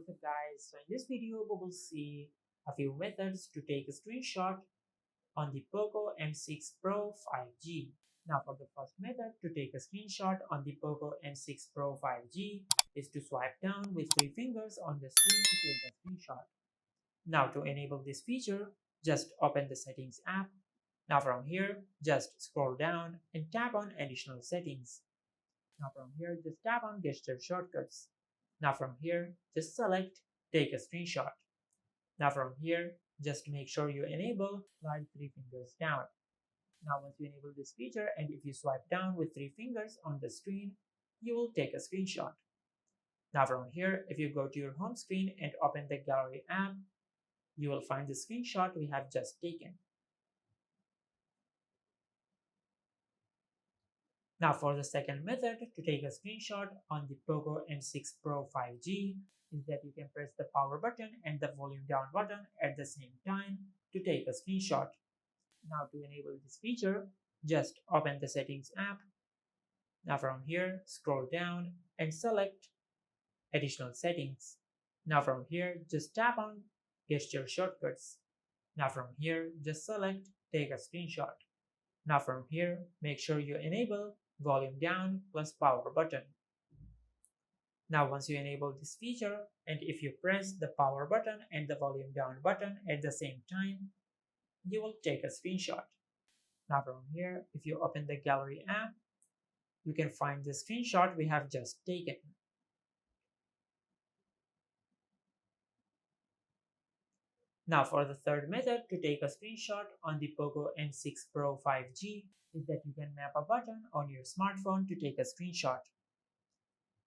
what's up guys? So in this video we will see a few methods to take a screenshot on the Poco M6 Pro 5G. Now for the first method to take a screenshot on the Poco M6 Pro 5G is to swipe down with 3 fingers on the screen to take a screenshot. Now to enable this feature, just open the settings app. Now from here, just scroll down and tap on additional settings. Now from here, just tap on gesture shortcuts. Now from here, just select take a screenshot. Now from here, just make sure you enable slide 3 fingers down. Now once you enable this feature and if you swipe down with 3 fingers on the screen, you will take a screenshot. Now from here, if you go to your home screen and open the gallery app, you will find the screenshot we have just taken. Now for the second method to take a screenshot on the Poco M6 Pro 5G is that you can press the power button and the volume down button at the same time to take a screenshot. Now to enable this feature, just open the settings app. Now from here, scroll down and select additional settings. Now from here, just tap on gesture shortcuts. Now from here, just select take a screenshot. Now from here, make sure you enable volume down plus power button. Now once you enable this feature and if you press the power button and the volume down button at the same time, you will take a screenshot. Now from here, if you open the gallery app, you can find the screenshot we have just taken. Now for the third method to take a screenshot on the Poco M6 Pro 5G is that you can map a button on your smartphone to take a screenshot.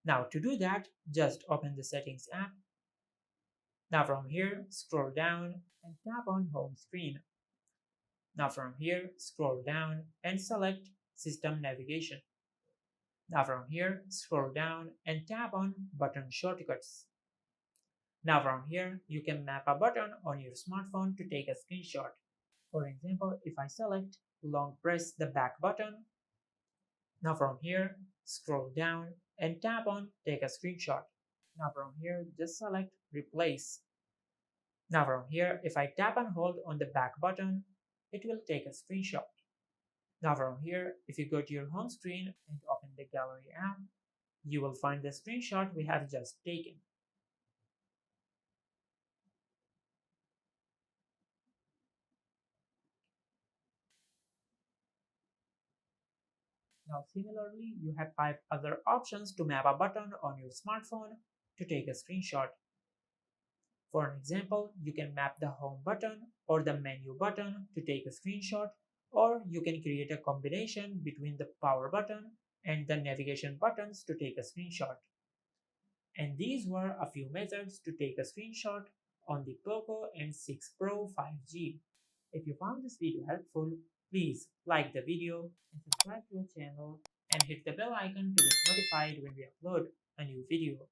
Now to do that, just open the settings app. Now from here, scroll down and tap on home screen. Now from here, scroll down and select system navigation. Now from here, scroll down and tap on button shortcuts. Now from here, you can map a button on your smartphone to take a screenshot. For example, if I select long press the back button, now from here, scroll down and tap on take a screenshot. Now from here, just select replace. Now from here, if I tap and hold on the back button, it will take a screenshot. Now from here, if you go to your home screen and open the gallery app, you will find the screenshot we have just taken. Now similarly, you have 5 other options to map a button on your smartphone to take a screenshot. For an example, you can map the home button or the menu button to take a screenshot, or you can create a combination between the power button and the navigation buttons to take a screenshot. And these were a few methods to take a screenshot on the Poco M6 Pro 5G. If you found this video helpful, please like the video and subscribe to our channel and hit the bell icon to get notified when we upload a new video.